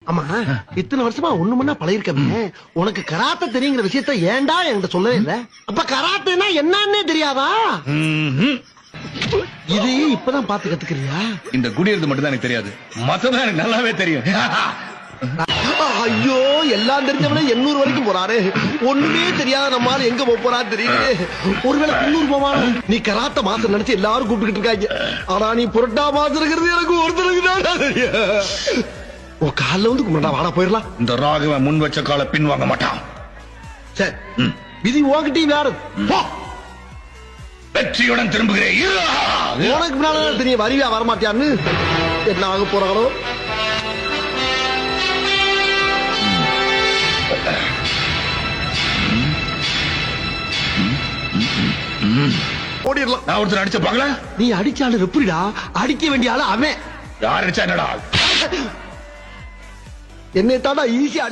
ஆமா இத்தனை வருஷமா ஒண்ணு மண்ணா பழகிருக்கமே உனக்கு கராத்தே தெரியுங்கிற விஷயத்த ஏன்டா என்கிட்ட சொல்லவே இல்ல அப்ப கராத்தேனா என்னன்னே தெரியாதா இது இப்பதான் பாத்து கத்துக்கிறியா இந்த குடியிறது மட்டும் தான் எனக்கு தெரியாது மத்ததான் எனக்கு நல்லாவே தெரியும் ஐயோ எல்லாம் தெரிஞ்சவனே 800 வரைக்கும் போறாரு ஒண்ணுமே தெரியாத நம்மால எங்க போறான்னு தெரியல ஒருவேளை 300 போவானோ நீ கராத்த மாசம் நினைச்சு எல்லாரும் கூப்பிட்டுக்கிட்டு இருக்காங்க ஆனா நீ புரட்டா மாசம் இருக்கிறது எனக்கு ஒருத்தருக்கு தான் தெரியும் உன் காலில் வந்து கும்பிடா வாடா போயிடலாம் இந்த ராகவன் முன் வச்ச கால பின் வாங்க மாட்டான் சரி விதி உன்கிட்டயும் வேற போ வெற்றியுடன் திரும்புகிறேன் உனக்கு முன்னால தெரியும் வருவியா வரமாட்டியான்னு என்ன ஆக போறாங்களோ ஓடிடலாம் நான் ஒருத்தர் அடிச்ச பாக்கல நீ அடிச்சாலும் எப்படிடா அடிக்க வேண்டிய ஆளு அவன் யார் அடிச்சா என்னடா என்னை தாண்டா ஈஸியா